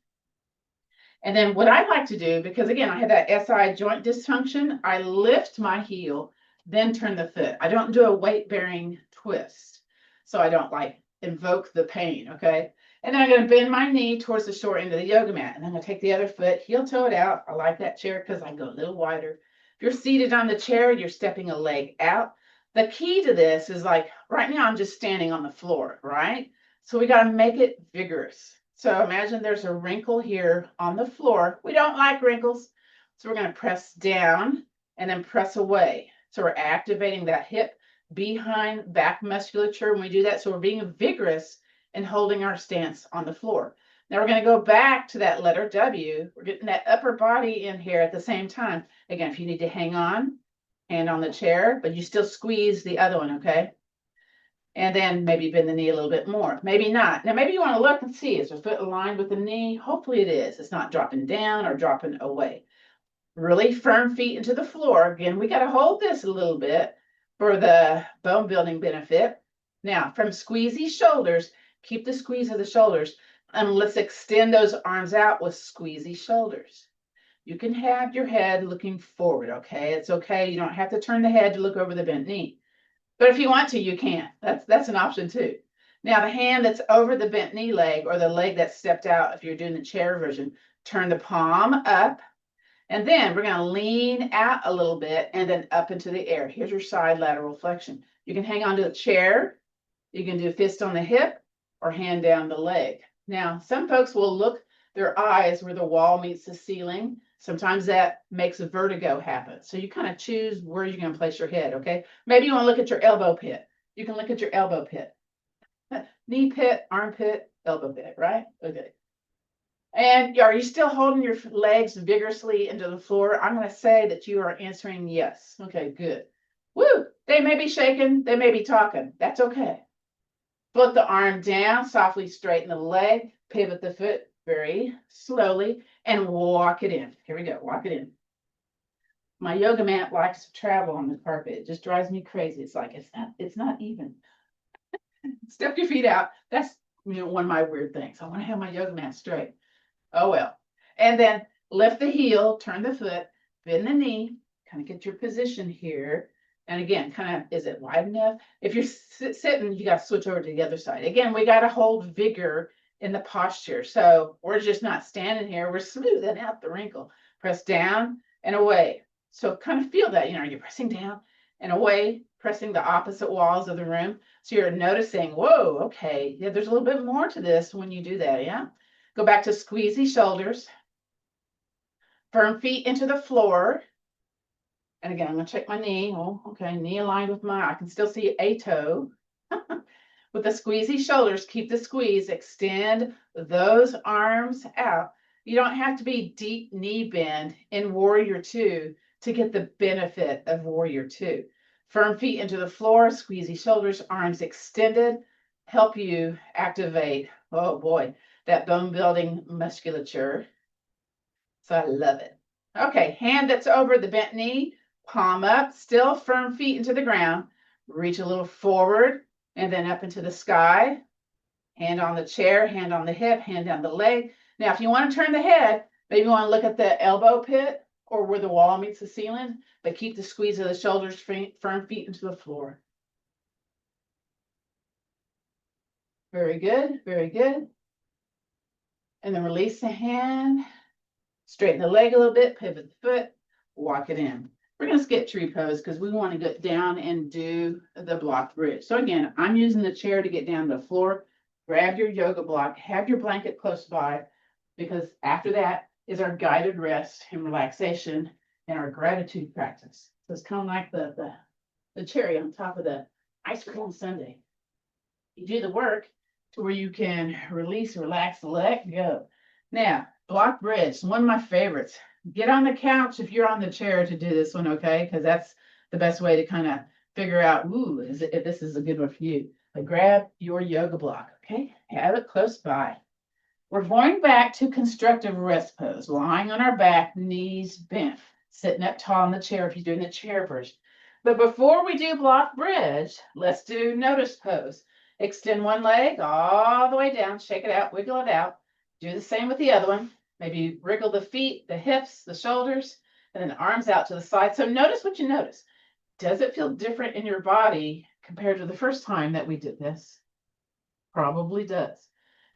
And then what I like to do, because again, I have that SI joint dysfunction, I lift my heel, then turn the foot. I don't do a weight bearing twist. So I don't like invoke the pain. Okay. And then I'm going to bend my knee towards the short end of the yoga mat. And I'm going to take the other foot, heel toe it out. I like that chair because I go a little wider. If you're seated on the chair, you're stepping a leg out. The key to this is like right now I'm just standing on the floor, right? So we got to make it vigorous. So imagine there's a wrinkle here on the floor. We don't like wrinkles. So we're going to press down and then press away. So we're activating that hip behind back musculature when we do that. So we're being vigorous and holding our stance on the floor. Now we're going to go back to that letter W. We're getting that upper body in here at the same time. Again, if you need to hang on, hand on the chair, but you still squeeze the other one, okay? And then maybe bend the knee a little bit more. Maybe not. Now maybe you want to look and see, is the foot aligned with the knee? Hopefully it is. It's not dropping down or dropping away. Really firm feet into the floor. Again, we got to hold this a little bit for the bone building benefit. Now, from squeezy shoulders, keep the squeeze of the shoulders, and let's extend those arms out with squeezy shoulders. You can have your head looking forward, okay? It's okay. You don't have to turn the head to look over the bent knee. But if you want to, you can. That's an option too. Now, the hand that's over the bent knee leg or the leg that stepped out, if you're doing the chair version, turn the palm up. And then we're going to lean out a little bit and then up into the air. Here's your side lateral flexion. You can hang on to the chair. You can do fist on the hip or hand down the leg. Now, some folks will look their eyes where the wall meets the ceiling. Sometimes that makes a vertigo happen. So you kind of choose where you're going to place your head, okay? Maybe you want to look at your elbow pit. You can look at your elbow pit. Knee pit, armpit, elbow pit, right? Okay. And are you still holding your legs vigorously into the floor? I'm going to say that you are answering yes. Okay, good. Woo! They may be shaking. They may be talking. That's okay. Float the arm down, softly straighten the leg, pivot the foot very slowly, and walk it in. Here we go. Walk it in. My yoga mat likes to travel on the carpet. It just drives me crazy. It's like, it's not even. Step your feet out. That's one of my weird things. I want to have my yoga mat straight. Oh, well. And then lift the heel, turn the foot, bend the knee, kind of get your position here. And again, kind of, is it wide enough? If you're sitting, you got to switch over to the other side. Again, we got to hold vigor in the posture. So we're just not standing here. We're smoothing out the wrinkle. Press down and away. So kind of feel that, you're pressing down and away, pressing the opposite walls of the room. So you're noticing, whoa, okay, yeah, there's a little bit more to this when you do that, yeah? Go back to squeezy shoulders. Firm feet into the floor. And again, I'm going to check my knee. Oh, okay, knee aligned with I can still see a toe. With the squeezy shoulders, keep the squeeze. Extend those arms out. You don't have to be deep knee bend in Warrior 2 to get the benefit of Warrior 2. Firm feet into the floor, squeezy shoulders, arms extended. Help you activate, oh boy, that bone building musculature. So I love it. Okay, hand that's over the bent knee, palm up, still firm feet into the ground. Reach a little forward and then up into the sky. Hand on the chair, hand on the hip, hand down the leg. Now, if you want to turn the head, maybe you want to look at the elbow pit or where the wall meets the ceiling, but keep the squeeze of the shoulders, firm feet into the floor. Very good, very good. And then release the hand, straighten the leg a little bit, pivot the foot, walk it in. We're going to skip tree pose because we want to get down and do the block bridge. So again, I'm using the chair to get down to the floor. Grab your yoga block, have your blanket close by, because after that is our guided rest and relaxation and our gratitude practice. So it's kind of like the cherry on top of the ice cream sundae. You do the work to where you can release, relax, let go. Now, block bridge, one of my favorites. Get on the couch if you're on the chair to do this one, okay? Because that's the best way to kind of figure out, if this is a good one for you. But grab your yoga block, okay? Have it close by. We're going back to constructive rest pose, lying on our back, knees bent, sitting up tall in the chair if you're doing the chair version. But before we do block bridge, let's do notice pose. Extend one leg all the way down, shake it out, wiggle it out. Do the same with the other one. Maybe wriggle the feet, the hips, the shoulders, and then the arms out to the side. So notice what you notice. Does it feel different in your body compared to the first time that we did this? Probably does.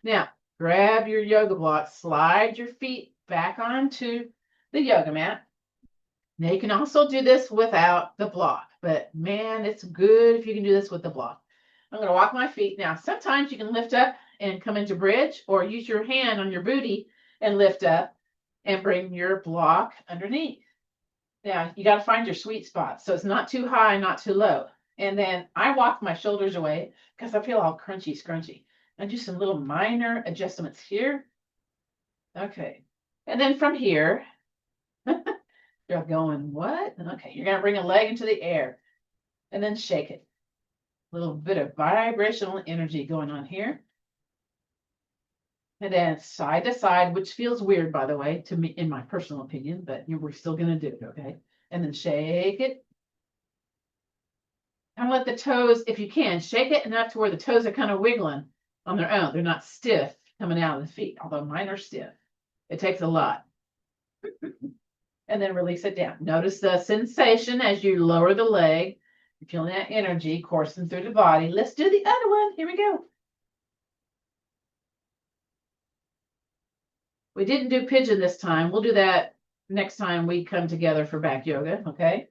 Now, grab your yoga block, slide your feet back onto the yoga mat. Now you can also do this without the block, but man, it's good if you can do this with the block. I'm going to walk my feet. Now, sometimes you can lift up and come into bridge, or use your hand on your booty and lift up and bring your block underneath. Now, you got to find your sweet spot. So it's not too high, not too low. And then I walk my shoulders away because I feel all crunchy, scrunchy. And do some little minor adjustments here. Okay. And then from here, you're going, what? Okay, you're going to bring a leg into the air and then shake it. A little bit of vibrational energy going on here. And then side to side, which feels weird, by the way, to me, in my personal opinion, but we're still going to do it, okay? And then shake it. Kind of let the toes, if you can, shake it enough to where the toes are kind of wiggling on their own. They're not stiff coming out of the feet, although mine are stiff. It takes a lot. And then release it down. Notice the sensation as you lower the leg. You're feeling that energy coursing through the body. Let's do the other one. Here we go. We didn't do pigeon this time. We'll do that next time we come together for back yoga, okay?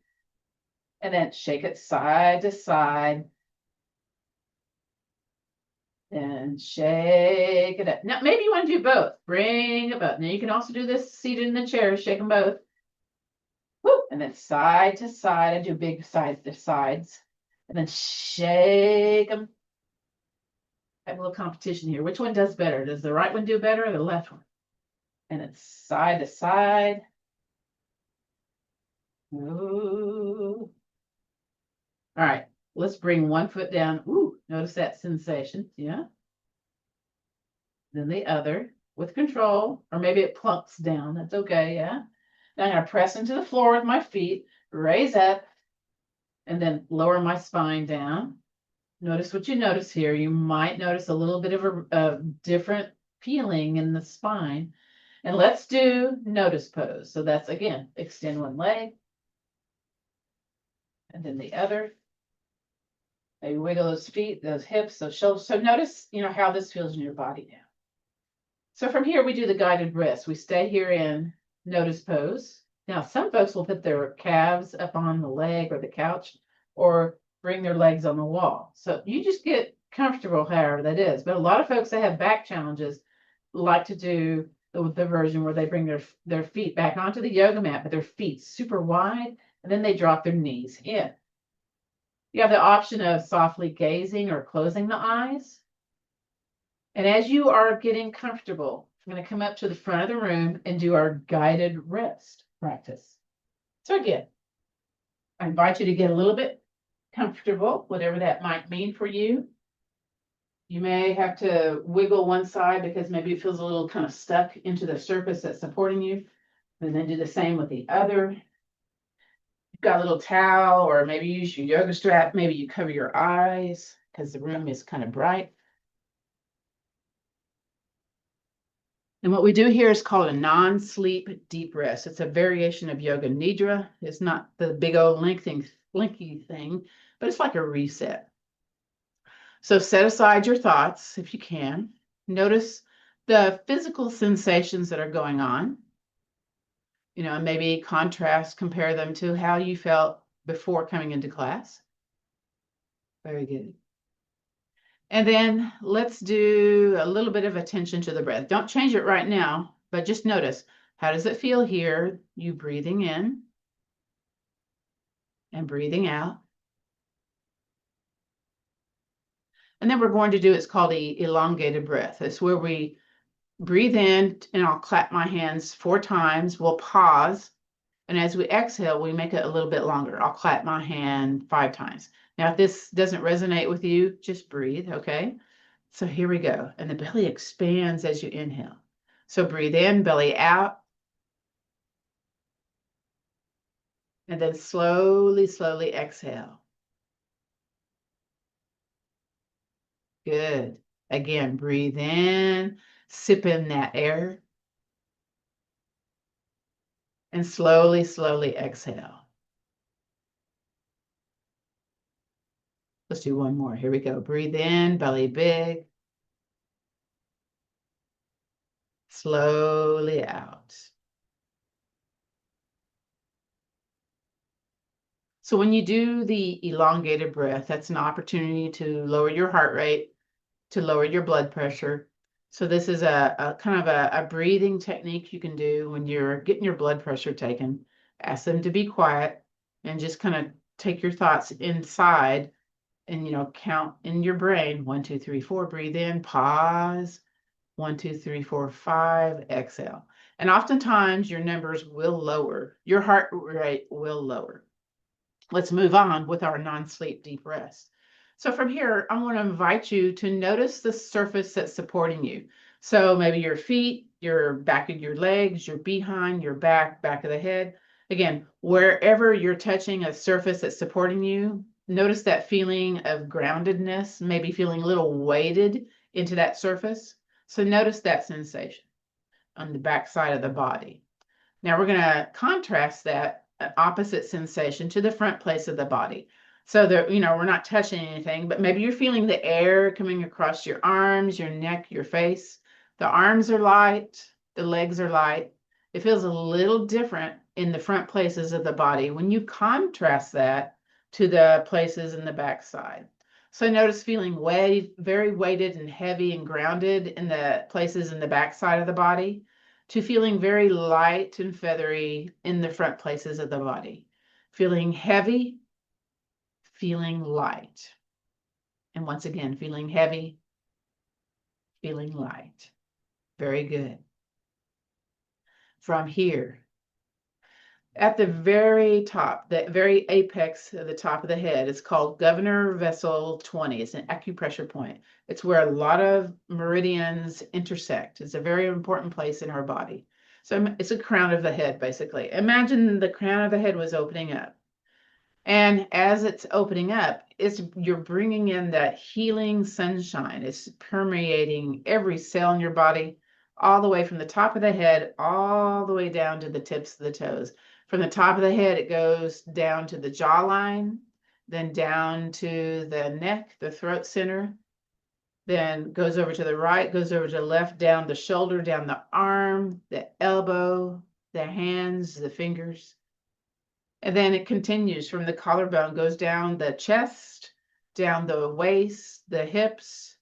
And then shake it side to side. And shake it up. Now, maybe you want to do both. Bring it up. Now, you can also do this seated in the chair. Shake them both. Woo! And then side to side. I do big sides to sides. And then shake them. I have a little competition here. Which one does better? Does the right one do better or the left one? And it's side to side. Ooh. All right, let's bring one foot down. Ooh, notice that sensation. Yeah. Then the other with control, or maybe it plunks down. That's okay. Yeah. Now I'm going to press into the floor with my feet, raise up, and then lower my spine down. Notice what you notice here. You might notice a little bit of a different feeling in the spine. And let's do notice pose. So that's, again, extend one leg. And then the other. Maybe wiggle those feet, those hips, those shoulders. So notice, how this feels in your body now. So from here, we do the guided rest. We stay here in notice pose. Now, some folks will put their calves up on the leg or the couch, or bring their legs on the wall. So you just get comfortable however that is. But a lot of folks that have back challenges like to do the version where they bring their feet back onto the yoga mat, but their feet super wide, and then they drop their knees in. You have the option of softly gazing or closing the eyes. And as you are getting comfortable, I'm going to come up to the front of the room and do our guided rest practice. So again, I invite you to get a little bit comfortable, whatever that might mean for you. You may have to wiggle one side because maybe it feels a little kind of stuck into the surface that's supporting you. And then do the same with the other. You've got a little towel, or maybe use your yoga strap. Maybe you cover your eyes because the room is kind of bright. And what we do here is called a non-sleep deep rest. It's a variation of yoga nidra. It's not the big old lengthy thing, but it's like a reset. So set aside your thoughts if you can. Notice the physical sensations that are going on. And maybe contrast, compare them to how you felt before coming into class. Very good. And then let's do a little bit of attention to the breath. Don't change it right now, but just notice, how does it feel here? You breathing in and breathing out. And then we're going to do, it's called the elongated breath. It's where we breathe in, and I'll clap my hands 4 times. We'll pause. And as we exhale, we make it a little bit longer. I'll clap my hand 5 times. Now, if this doesn't resonate with you, just breathe, okay? So here we go. And the belly expands as you inhale. So breathe in, belly out. And then slowly, slowly exhale. Good. Again, breathe in, sip in that air. And slowly, slowly exhale. Let's do one more. Here we go. Breathe in, belly big. Slowly out. So when you do the elongated breath, that's an opportunity to lower your heart rate, to lower your blood pressure. So this is a kind of a breathing technique you can do when you're getting your blood pressure taken. Ask them to be quiet and just kind of take your thoughts inside and, count in your brain. 1, 2, 3, 4, breathe in, pause. 1, 2, 3, 4, 5, exhale. And oftentimes your numbers will lower, your heart rate will lower. Let's move on with our non-sleep deep rest. So from here, I want to invite you to notice the surface that's supporting you. So maybe your feet, your back of your legs, your behind, your back of the head. Again, wherever you're touching a surface that's supporting you, notice that feeling of groundedness, maybe feeling a little weighted into that surface. So notice that sensation on the back side of the body. Now we're going to contrast that opposite sensation to the front place of the body. So that, we're not touching anything, but maybe you're feeling the air coming across your arms, your neck, your face. The arms are light, the legs are light. It feels a little different in the front places of the body when you contrast that to the places in the back side. So notice feeling very weighted and heavy and grounded in the places in the back side of the body, to feeling very light and feathery in the front places of the body. Feeling heavy, feeling light. And once again, feeling heavy, feeling light. Very good. From here, at the very top, the very apex of the top of the head, it's called Governor Vessel 20. It's an acupressure point. It's where a lot of meridians intersect. It's a very important place in our body. So it's a crown of the head, basically. Imagine the crown of the head was opening up. And as it's opening up, you're bringing in that healing sunshine. It's permeating every cell in your body, all the way from the top of the head, all the way down to the tips of the toes. From the top of the head, it goes down to the jawline, then down to the neck, the throat center, then goes over to the right, goes over to the left, down the shoulder, down the arm, the elbow, the hands, the fingers. And then it continues from the collarbone, goes down the chest, down the waist, the hips.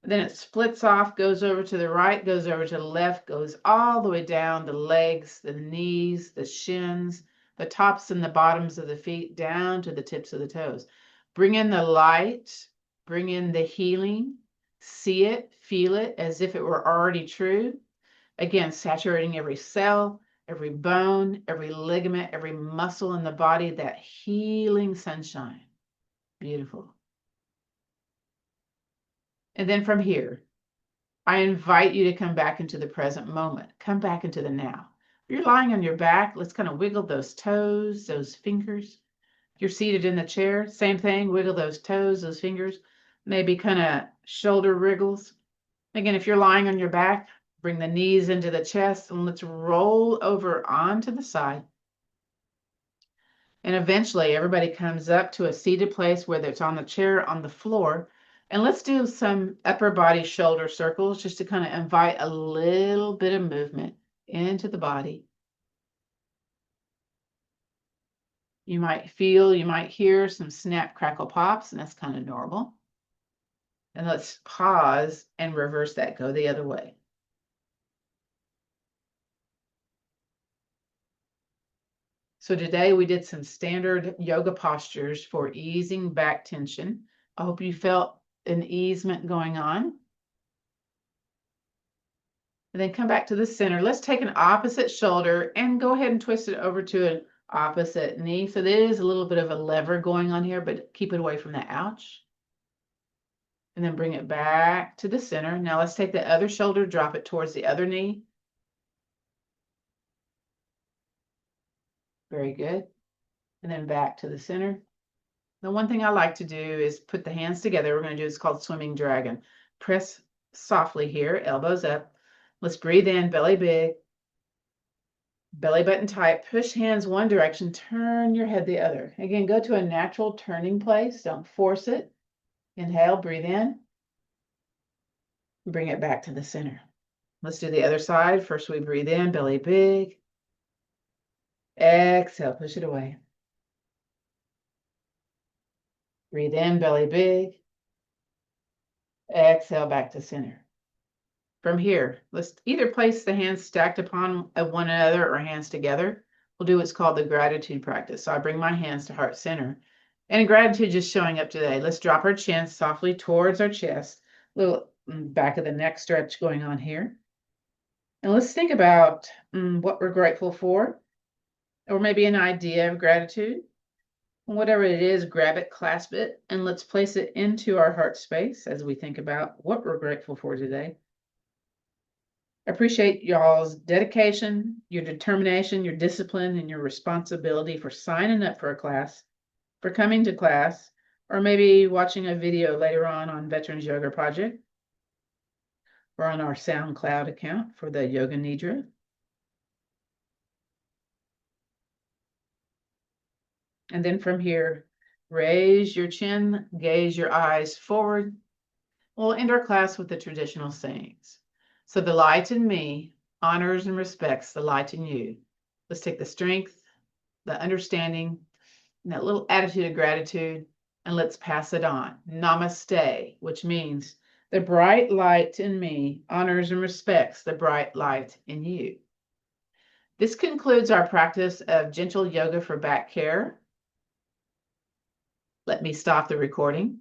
Then it splits off, goes over to the right, goes over to the left, goes all the way down the legs, the knees, the shins, the tops and the bottoms of the feet, down to the tips of the toes. Bring in the light, bring in the healing, see it, feel it as if it were already true. Again, saturating every cell, every bone, every ligament, every muscle in the body, that healing sunshine. Beautiful. And then from here, I invite you to come back into the present moment. Come back into the now. If you're lying on your back, let's kind of wiggle those toes, those fingers. If you're seated in the chair, same thing, wiggle those toes, those fingers, maybe kind of shoulder wriggles. Again, if you're lying on your back, bring the knees into the chest and let's roll over onto the side. And eventually everybody comes up to a seated place, whether it's on the chair, on the floor. And let's do some upper body shoulder circles just to kind of invite a little bit of movement into the body. You might feel, you might hear some snap, crackle, pops, and that's kind of normal. And let's pause and reverse that, go the other way. So today we did some standard yoga postures for easing back tension. I hope you felt an easement going on. And then come back to the center. Let's take an opposite shoulder and go ahead and twist it over to an opposite knee. So there is a little bit of a lever going on here, but keep it away from the ouch. And then bring it back to the center. Now let's take the other shoulder, drop it towards the other knee. Very good. And then back to the center. The one thing I like to do is put the hands together. We're going to do, it's called swimming dragon. Press softly here, elbows up. Let's breathe in, belly big. Belly button tight, push hands one direction, turn your head the other. Again, go to a natural turning place. Don't force it. Inhale, breathe in. Bring it back to the center. Let's do the other side. First we breathe in, belly big. Exhale, push it away. Breathe in, belly big. Exhale, back to center. From here, let's either place the hands stacked upon one another or hands together. We'll do what's called the gratitude practice. So I bring my hands to heart center. And gratitude just showing up today. Let's drop our chin softly towards our chest. Little back of the neck stretch going on here. And let's think about what we're grateful for, or maybe an idea of gratitude. Whatever it is, grab it, clasp it, and let's place it into our heart space as we think about what we're grateful for today. I appreciate y'all's dedication, your determination, your discipline, and your responsibility for signing up for a class, for coming to class, or maybe watching a video later on Veterans Yoga Project, or on our SoundCloud account for the Yoga Nidra. And then from here, raise your chin, gaze your eyes forward. We'll end our class with the traditional sayings. So the light in me honors and respects the light in you. Let's take the strength, the understanding, and that little attitude of gratitude, and let's pass it on. Namaste, which means the bright light in me honors and respects the bright light in you. This concludes our practice of gentle yoga for back care. Let me stop the recording.